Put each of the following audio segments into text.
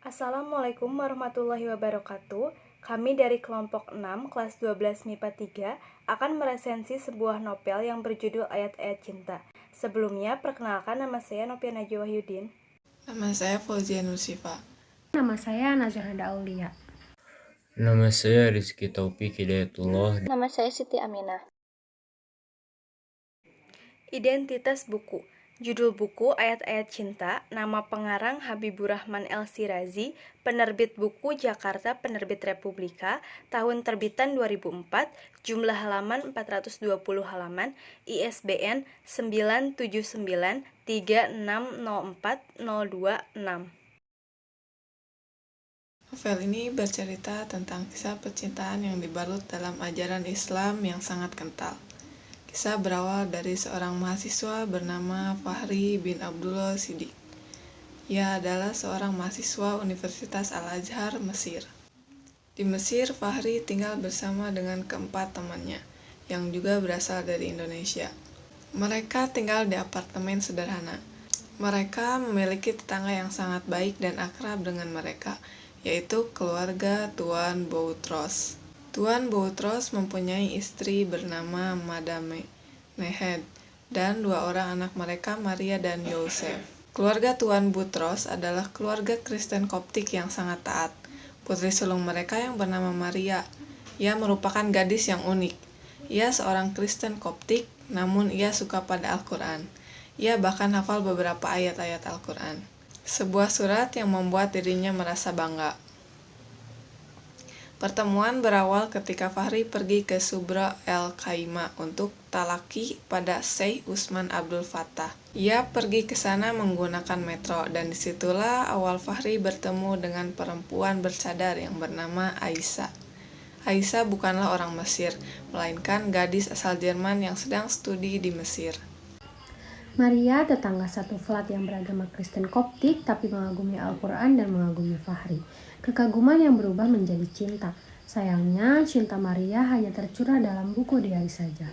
Assalamualaikum warahmatullahi wabarakatuh. Kami dari kelompok 6 kelas 12 MIPA 3 akan meresensi sebuah novel yang berjudul Ayat-Ayat Cinta. Sebelumnya, perkenalkan nama saya Nopia Najwa Wahyudin. Nama saya Fauzia Nursifa. Nama saya Nazarhanda Aulia. Nama saya Rizky Taufik Hidayatullah. Nama saya Siti Aminah. Identitas buku. Judul buku Ayat-Ayat Cinta, nama pengarang Habibur Rahman El-Sirazi, penerbit buku Jakarta Penerbit Republika, tahun terbitan 2004, jumlah halaman 420 halaman, ISBN 97936040226. Novel ini bercerita tentang kisah percintaan yang dibalut dalam ajaran Islam yang sangat kental. Kisah berawal dari seorang mahasiswa bernama Fahri bin Abdullah Siddiq. Ia adalah seorang mahasiswa Universitas Al-Azhar, Mesir. Di Mesir, Fahri tinggal bersama dengan keempat temannya, yang juga berasal dari Indonesia. Mereka tinggal di apartemen sederhana. Mereka memiliki tetangga yang sangat baik dan akrab dengan mereka, yaitu keluarga Tuan Boutros. Tuan Boutros mempunyai istri bernama Madame Nehed dan 2 orang anak mereka, Maria dan Yosef. Keluarga Tuan Boutros adalah keluarga Kristen Koptik yang sangat taat. Putri sulung mereka yang bernama Maria, ia merupakan gadis yang unik. Ia seorang Kristen Koptik, namun ia suka pada Al-Quran. Ia bahkan hafal beberapa ayat-ayat Al-Quran. Sebuah surat yang membuat dirinya merasa bangga. Pertemuan berawal ketika Fahri pergi ke Subra El-Khaimah untuk talaki pada Syekh Usman Abdul Fattah. Ia pergi ke sana menggunakan metro dan disitulah awal Fahri bertemu dengan perempuan bercadar yang bernama Aisyah. Aisyah bukanlah orang Mesir, melainkan gadis asal Jerman yang sedang studi di Mesir. Maria, tetangga satu flat yang beragama Kristen Koptik tapi mengagumi Al-Quran dan mengagumi Fahri. Kekaguman yang berubah menjadi cinta. Sayangnya, cinta Maria hanya tercurah dalam buku diari saja.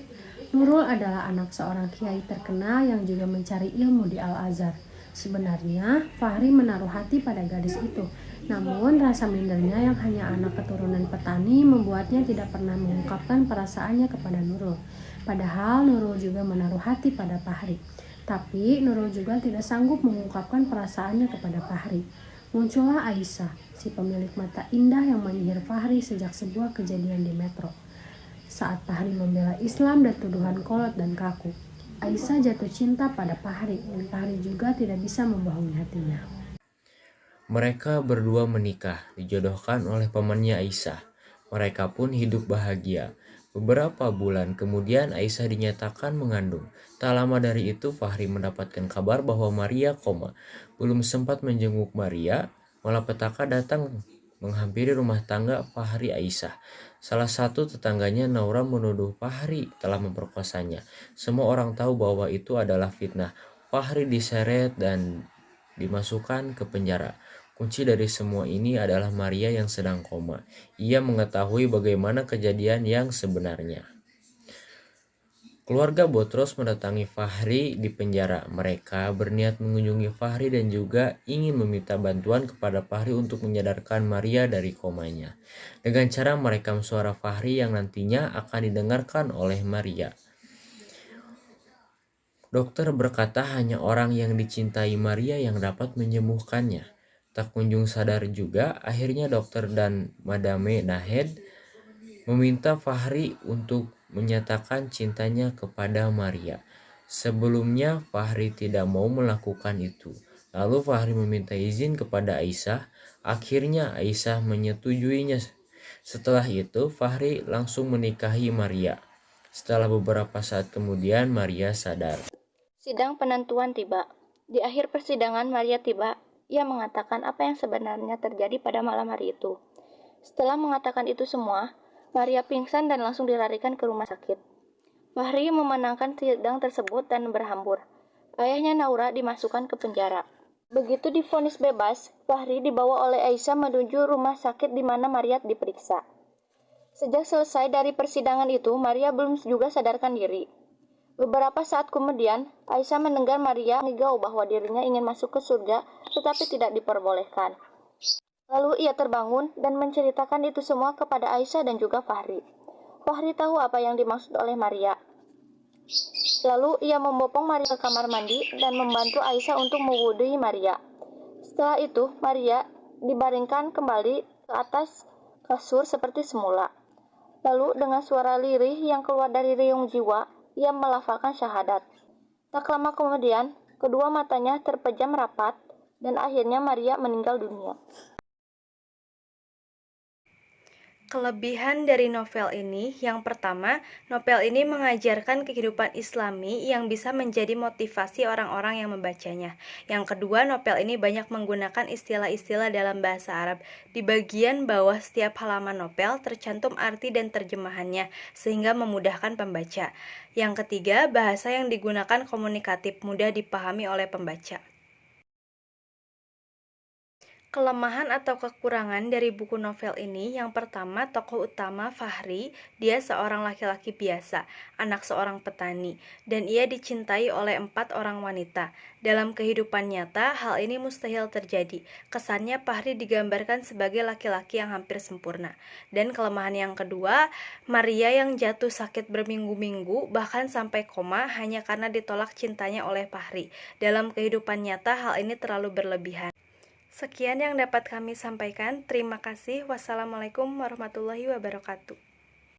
Nurul adalah anak seorang kiai terkenal yang juga mencari ilmu di Al-Azhar. Sebenarnya, Fahri menaruh hati pada gadis itu. Namun, rasa mindernya yang hanya anak keturunan petani membuatnya tidak pernah mengungkapkan perasaannya kepada Nurul. Padahal Nurul juga menaruh hati pada Fahri. Tapi Nurul juga tidak sanggup mengungkapkan perasaannya kepada Fahri. Muncullah Aisyah, si pemilik mata indah yang menyihir Fahri sejak sebuah kejadian di metro. Saat Fahri membela Islam dan tuduhan kolot dan kaku, Aisyah jatuh cinta pada Fahri dan Fahri juga tidak bisa membohongi hatinya. Mereka berdua menikah, dijodohkan oleh pamannya Aisyah. Mereka pun hidup bahagia. Beberapa bulan kemudian Aisyah dinyatakan mengandung. Tak lama dari itu Fahri mendapatkan kabar bahwa Maria koma. Belum sempat menjenguk Maria, malapetaka datang menghampiri rumah tangga Fahri Aisyah. Salah satu tetangganya Naura menuduh Fahri telah memperkosanya. Semua orang tahu bahwa itu adalah fitnah. Fahri diseret dan dimasukkan ke penjara. Kunci dari semua ini adalah Maria yang sedang koma. Ia mengetahui bagaimana kejadian yang sebenarnya. Keluarga Boutros mendatangi Fahri di penjara. Mereka berniat mengunjungi Fahri dan juga ingin meminta bantuan kepada Fahri untuk menyadarkan Maria dari komanya. Dengan cara merekam suara Fahri yang nantinya akan didengarkan oleh Maria. Dokter berkata hanya orang yang dicintai Maria yang dapat menyembuhkannya. Tak kunjung sadar juga, akhirnya dokter dan Madame Nahed meminta Fahri untuk menyatakan cintanya kepada Maria. Sebelumnya Fahri tidak mau melakukan itu. Lalu Fahri meminta izin kepada Aisyah. Akhirnya Aisyah menyetujuinya. Setelah itu Fahri langsung menikahi Maria. Setelah beberapa saat kemudian Maria sadar. Sidang penentuan tiba. Di akhir persidangan Maria tiba. Ia mengatakan apa yang sebenarnya terjadi pada malam hari itu. Setelah mengatakan itu semua, Maria pingsan dan langsung dilarikan ke rumah sakit. Fahri memenangkan sidang tersebut dan berhambur. Ayahnya Naura dimasukkan ke penjara. Begitu divonis bebas, Fahri dibawa oleh Aisyah menuju rumah sakit di mana Maria diperiksa. Sejak selesai dari persidangan itu, Maria belum juga sadarkan diri. Beberapa saat kemudian, Aisyah mendengar Maria mengigau bahwa dirinya ingin masuk ke surga, tetapi tidak diperbolehkan. Lalu ia terbangun dan menceritakan itu semua kepada Aisyah dan juga Fahri. Fahri tahu apa yang dimaksud oleh Maria. Lalu ia membopong Maria ke kamar mandi dan membantu Aisyah untuk mewudui Maria. Setelah itu, Maria dibaringkan kembali ke atas kasur seperti semula. Lalu dengan suara lirih yang keluar dari riung jiwa, ia melafalkan syahadat. Tak lama kemudian, kedua matanya terpejam rapat dan akhirnya Maria meninggal dunia. Kelebihan dari novel ini, yang pertama, novel ini mengajarkan kehidupan Islami yang bisa menjadi motivasi orang-orang yang membacanya. Yang kedua, novel ini banyak menggunakan istilah-istilah dalam bahasa Arab. Di bagian bawah setiap halaman novel tercantum arti dan terjemahannya, sehingga memudahkan pembaca. Yang ketiga, bahasa yang digunakan komunikatif, mudah dipahami oleh pembaca. Kelemahan atau kekurangan dari buku novel ini, yang pertama, tokoh utama Fahri, dia seorang laki-laki biasa, anak seorang petani, dan ia dicintai oleh 4 orang wanita. Dalam kehidupan nyata, hal ini mustahil terjadi. Kesannya Fahri digambarkan sebagai laki-laki yang hampir sempurna. Dan kelemahan yang kedua, Maria yang jatuh sakit berminggu-minggu, bahkan sampai koma hanya karena ditolak cintanya oleh Fahri. Dalam kehidupan nyata, hal ini terlalu berlebihan. Sekian yang dapat kami sampaikan. Terima kasih. Wassalamualaikum warahmatullahi wabarakatuh.